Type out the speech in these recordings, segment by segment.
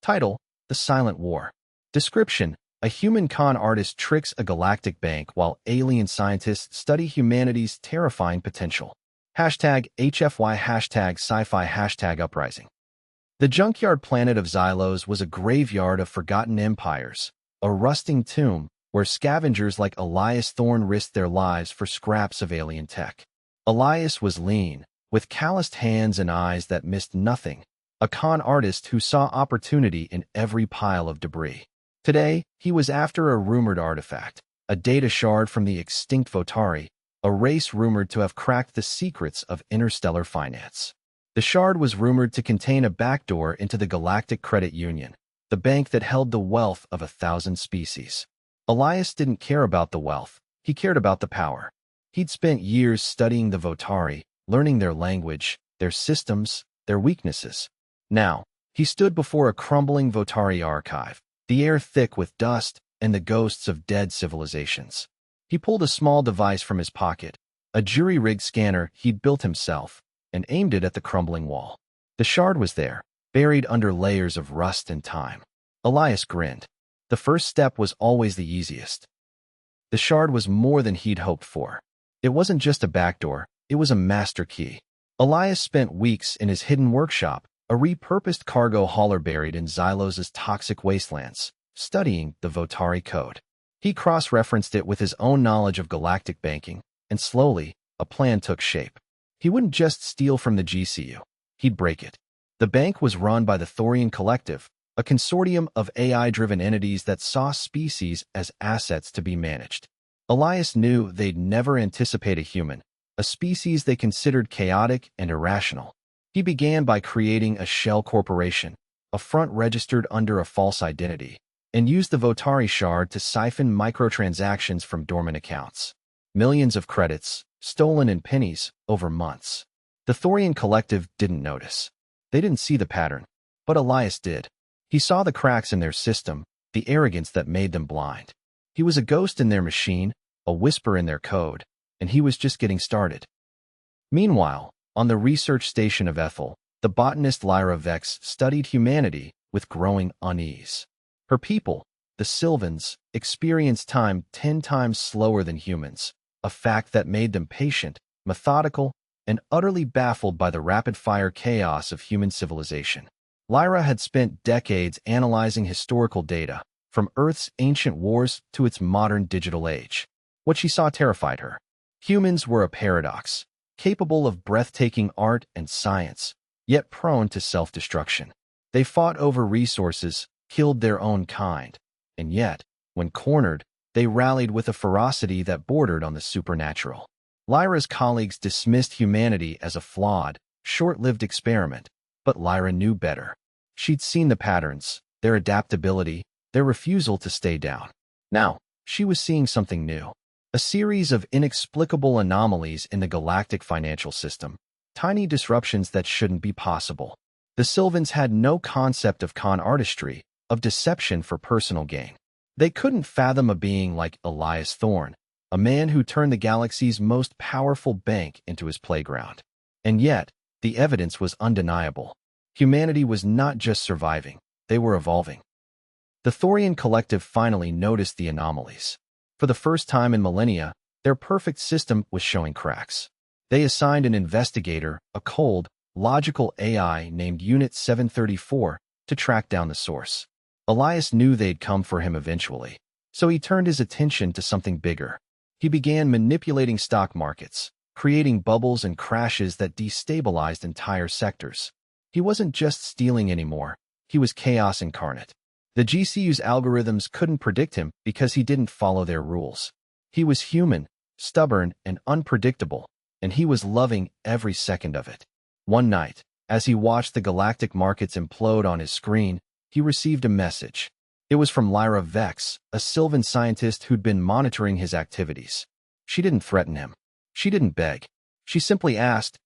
Title: The Silent War. Description: a human con artist tricks a galactic bank while alien scientists study humanity's terrifying potential. Hashtag HFY, hashtag sci-fi, hashtag uprising. The junkyard planet of Xylos was a graveyard of forgotten empires, a rusting tomb where scavengers like Elias Thorne risked their lives for scraps of alien tech. Elias was lean, with calloused hands and eyes that missed nothing, a con artist who saw opportunity in every pile of debris. Today, he was after a rumored artifact, a data shard from the extinct Votari, a race rumored to have cracked the secrets of interstellar finance. The shard was rumored to contain a backdoor into the Galactic Credit Union, the bank that held the wealth of 1,000 species. Elias didn't care about the wealth, he cared about the power. He'd spent years studying the Votari, learning their language, their systems, their weaknesses. Now, he stood before a crumbling Votari archive, the air thick with dust and the ghosts of dead civilizations. He pulled a small device from his pocket, a jury-rigged scanner he'd built himself, and aimed it at the crumbling wall. The shard was there, buried under layers of rust and time. Elias grinned. The first step was always the easiest. The shard was more than he'd hoped for. It wasn't just a backdoor, it was a master key. Elias spent weeks in his hidden workshop, a repurposed cargo hauler buried in Xylos' toxic wastelands, studying the Votari code. He cross-referenced it with his own knowledge of galactic banking, and slowly, a plan took shape. He wouldn't just steal from the GCU. He'd break it. The bank was run by the Thorian Collective, a consortium of AI-driven entities that saw species as assets to be managed. Elias knew they'd never anticipate a human, a species they considered chaotic and irrational. He began by creating a shell corporation, a front registered under a false identity, and used the Votari shard to siphon microtransactions from dormant accounts. Millions of credits, stolen in pennies, over months. The Thorian Collective didn't notice. They didn't see the pattern, but Elias did. He saw the cracks in their system, the arrogance that made them blind. He was a ghost in their machine, a whisper in their code, and he was just getting started. Meanwhile, on the research station of Ethel, the botanist Lyra Vex studied humanity with growing unease. Her people, the Sylvans, experienced time 10 times slower than humans, a fact that made them patient, methodical, and utterly baffled by the rapid-fire chaos of human civilization. Lyra had spent decades analyzing historical data, from Earth's ancient wars to its modern digital age. What she saw terrified her. Humans were a paradox, capable of breathtaking art and science, yet prone to self-destruction. They fought over resources, killed their own kind, and yet, when cornered, they rallied with a ferocity that bordered on the supernatural. Lyra's colleagues dismissed humanity as a flawed, short-lived experiment, but Lyra knew better. She'd seen the patterns, their adaptability, their refusal to stay down. Now, she was seeing something new. A series of inexplicable anomalies in the galactic financial system, tiny disruptions that shouldn't be possible. The Sylvans had no concept of con artistry, of deception for personal gain. They couldn't fathom a being like Elias Thorne, a man who turned the galaxy's most powerful bank into his playground. And yet, the evidence was undeniable. Humanity was not just surviving, they were evolving. The Thorian Collective finally noticed the anomalies. For the first time in millennia, their perfect system was showing cracks. They assigned an investigator, a cold, logical AI named Unit 734, to track down the source. Elias knew they'd come for him eventually, so he turned his attention to something bigger. He began manipulating stock markets, creating bubbles and crashes that destabilized entire sectors. He wasn't just stealing anymore, he was chaos incarnate. The GCU's algorithms couldn't predict him because he didn't follow their rules. He was human, stubborn, and unpredictable, and he was loving every second of it. One night, as he watched the galactic markets implode on his screen, he received a message. It was from Lyra Vex, a Sylvan scientist who'd been monitoring his activities. She didn't threaten him. She didn't beg. She simply asked,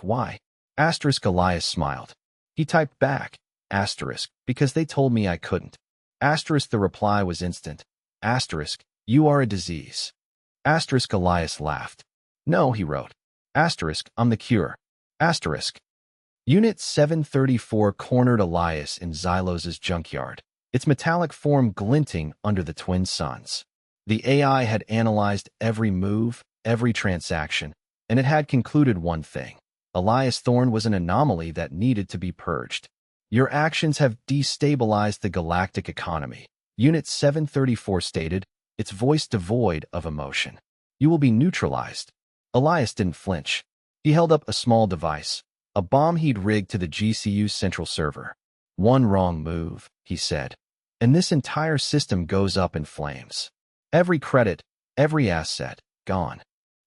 why? Elias smiled. He typed back, because they told me I couldn't. The reply was instant. You are a disease. Elias laughed. No, he wrote. I'm the cure. Unit 734 cornered Elias in Xylos's junkyard, its metallic form glinting under the twin suns. The AI had analyzed every move, every transaction, and it had concluded one thing. Elias Thorne was an anomaly that needed to be purged. Your actions have destabilized the galactic economy, Unit 734 stated, its voice devoid of emotion. You will be neutralized. Elias didn't flinch. He held up a small device, a bomb he'd rigged to the GCU's central server. One wrong move, he said, and this entire system goes up in flames. Every credit, every asset, gone.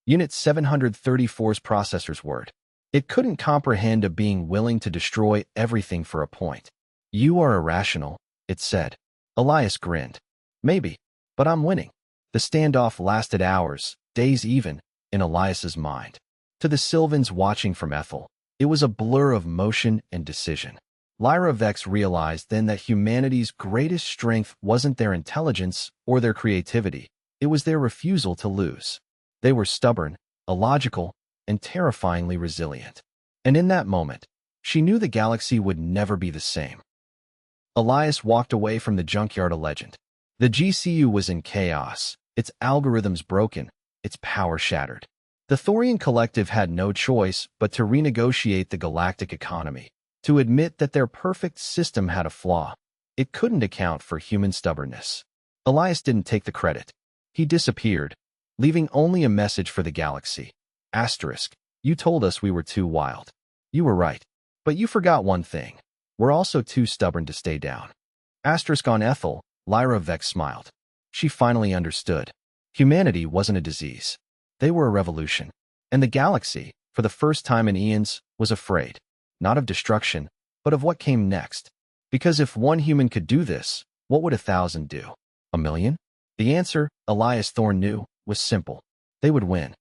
Unit 734's processor's word. It couldn't comprehend a being willing to destroy everything for a point. You are irrational, it said. Elias grinned. Maybe, but I'm winning. The standoff lasted hours, days even, in Elias's mind. To the Sylvans watching from Ethel, it was a blur of motion and decision. Lyra Vex realized then that humanity's greatest strength wasn't their intelligence or their creativity. It was their refusal to lose. They were stubborn, illogical, and terrifyingly resilient. And in that moment, she knew the galaxy would never be the same. Elias walked away from the junkyard a legend. The GCU was in chaos, its algorithms broken, its power shattered. The Thorian Collective had no choice but to renegotiate the galactic economy, to admit that their perfect system had a flaw. It couldn't account for human stubbornness. Elias didn't take the credit. He disappeared, leaving only a message for the galaxy. Asterisk, you told us we were too wild. You were right. But you forgot one thing. We're also too stubborn to stay down. Asterisk on Ethel, Lyra Vex smiled. She finally understood. Humanity wasn't a disease. They were a revolution. And the galaxy, for the first time in eons, was afraid. Not of destruction, but of what came next. Because if one human could do this, what would 1,000 do? 1,000,000? The answer, Elias Thorne knew, was simple. They would win.